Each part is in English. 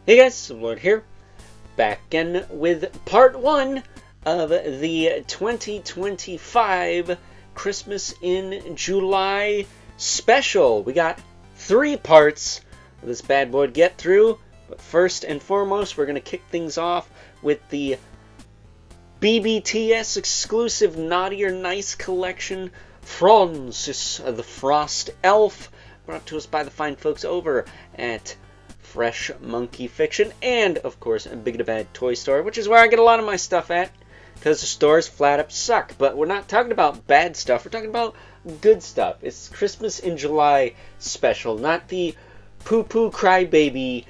Hey guys, Lord here, back again with part 1 of the 2025 Christmas in July special. We got 3 parts of this bad boy to get through, but first and foremost, we're going to kick things off with the BBTS exclusive Naughty or Nice collection, Francis the Frost Elf, brought to us by the fine folks over at Fresh Monkey Fiction, and of course Big to Bad Toy Store, which is where I get a lot of my stuff at, because the stores flat up suck. But we're not talking about bad stuff, we're talking about good stuff. It's Christmas in July special, not the poo-poo crybaby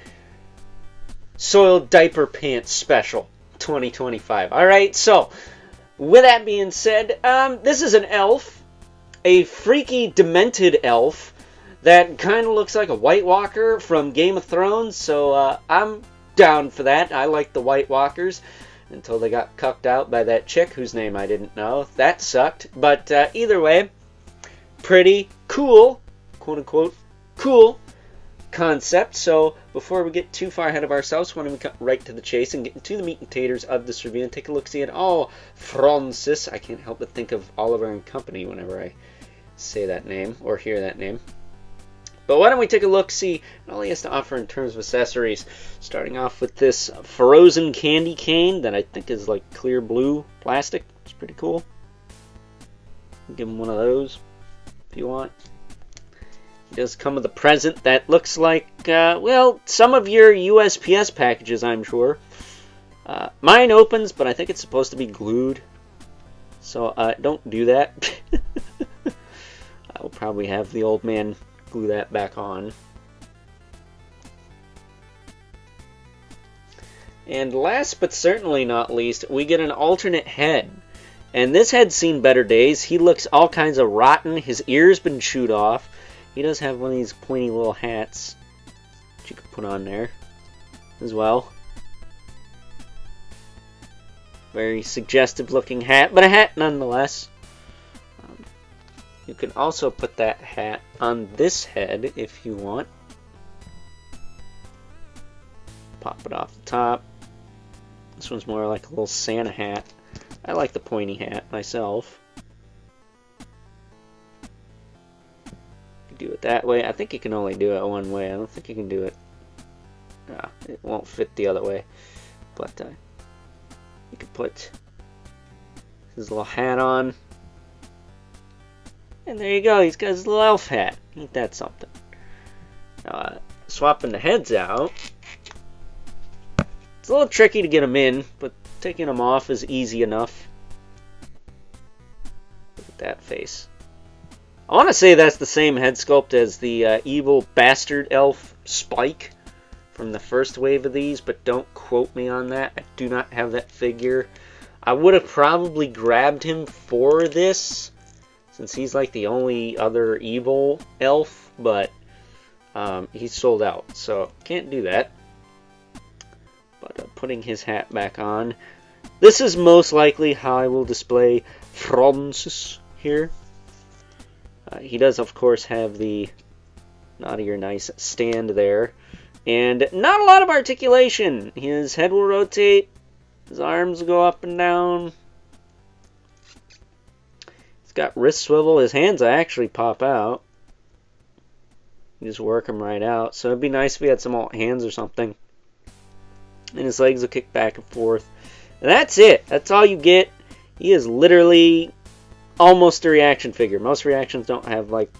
soiled diaper pants special 2025. Alright, so with that being said, this is an elf, a freaky demented elf that kind of looks like a White Walker from Game of Thrones, so I'm down for that. I like the White Walkers until they got cucked out by that chick whose name I didn't know. That sucked. But either way, pretty cool, quote-unquote, cool concept. So before we get too far ahead of ourselves, why don't we cut right to the chase and get into the meat and taters of this review and take a look-see at all Francis. I can't help but think of Oliver and Company whenever I say that name or hear that name. But why don't we take a look-see at all he has to offer in terms of accessories. Starting off with this frozen candy cane that I think is like clear blue plastic. It's pretty cool. Give him one of those if you want. He does come with a present that looks like, well, some of your USPS packages, I'm sure. Mine opens, but I think it's supposed to be glued. So don't do that. I will probably have the old man glue that back on. And last but certainly not least, we get an alternate head. And this head's seen better days. He looks all kinds of rotten. His ear's been chewed off. He does have one of these pointy little hats that you can put on there as well. Very suggestive looking hat, but a hat nonetheless. You can also put that hat on this head if you want. Pop it off the top. This one's more like a little Santa hat. I like the pointy hat myself. You can do it that way. I think you can only do it one way. I don't think you can do it. It won't fit the other way. But you can put his little hat on. And there you go, he's got his little elf hat. Ain't that something? Now, swapping the heads out. It's a little tricky to get them in, but taking them off is easy enough. Look at that face. I want to say that's the same head sculpt as the evil bastard elf Spike from the first wave of these, but don't quote me on that. I do not have that figure. I would have probably grabbed him for this, since he's like the only other evil elf, but he's sold out, so can't do that. But putting his hat back on, this is most likely how I will display Francis here. He does, of course, have the Naughty or Nice stand there, and not a lot of articulation. His head will rotate, his arms will go up and down. Got wrist swivel. His hands actually pop out. You just work them right out. So it'd be nice if he had some alt hands or something. And his legs will kick back and forth. And that's it. That's all you get. He is literally almost a reaction figure. Most reactions don't have like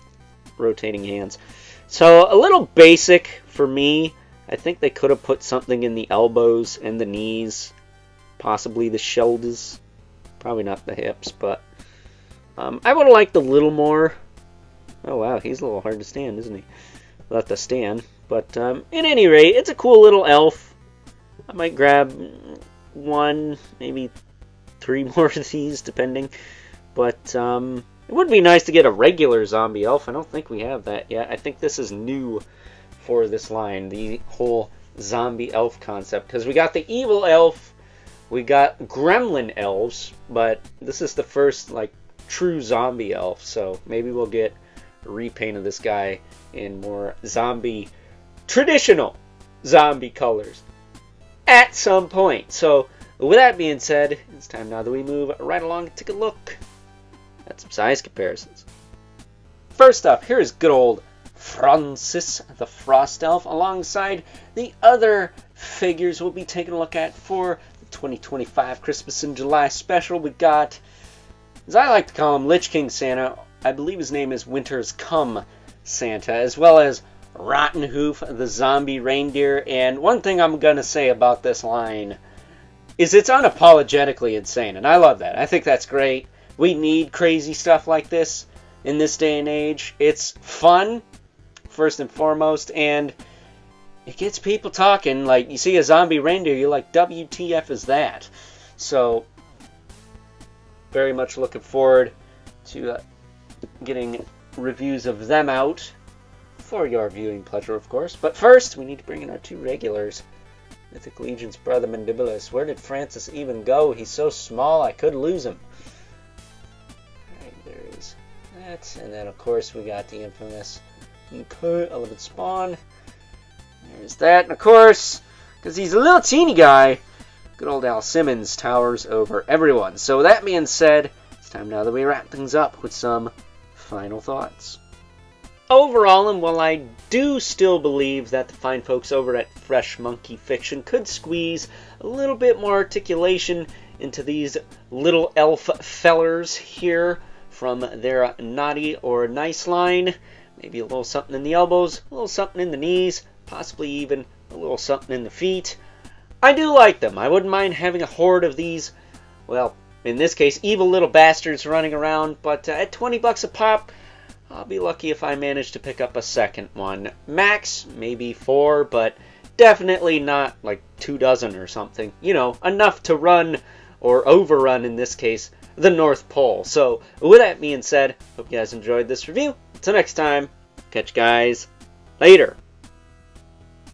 rotating hands. So a little basic for me. I think they could have put something in the elbows and the knees. Possibly the shoulders. Probably not the hips, but I would have liked a little more. Oh wow, he's a little hard to stand, isn't he? Without the stand. But at any rate, it's a cool little elf. I might grab 1, maybe 3 more of these, depending. But it would be nice to get a regular zombie elf. I don't think we have that yet. I think this is new for this line, the whole zombie elf concept. Because we got the evil elf, we got gremlin elves, but this is the first, like, true zombie elf, so maybe we'll get a repaint of this guy in more zombie traditional zombie colors at some point. So, with that being said, it's time now that we move right along and take a look at some size comparisons. First up, here is good old Francis the Frost Elf, alongside the other figures we'll be taking a look at for the 2025 Christmas in July special. We got, as I like to call him, Lich King Santa. I believe his name is Winter's Come Santa, as well as Rotten Hoof the Zombie Reindeer. And one thing I'm going to say about this line is it's unapologetically insane, and I love that. I think that's great. We need crazy stuff like this in this day and age. It's fun, first and foremost, and it gets people talking. Like, you see a zombie reindeer, you're like, WTF is that? So, very much looking forward to getting reviews of them out for your viewing pleasure, of course. But first, we need to bring in our two regulars. Mythic Legion's brother Mandibulus. Where did Francis even go? He's so small I could lose him. Alright, there is that. And then, of course, we got the infamous Elephant Spawn. There's that. And, of course, because he's a little teeny guy, good old Al Simmons towers over everyone. So, with that being said, it's time now that we wrap things up with some final thoughts. Overall, and while I do still believe that the fine folks over at Fresh Monkey Fiction could squeeze a little bit more articulation into these little elf fellers here from their naughty or nice line, maybe a little something in the elbows, a little something in the knees, possibly even a little something in the feet, I do like them. I wouldn't mind having a horde of these, well, in this case, evil little bastards running around, but at $20 a pop, I'll be lucky if I manage to pick up a second one. Max, maybe 4, but definitely not like 2 dozen or something. You know, enough to run, or overrun in this case, the North Pole. So, with that being said, hope you guys enjoyed this review. Until next time, catch you guys later.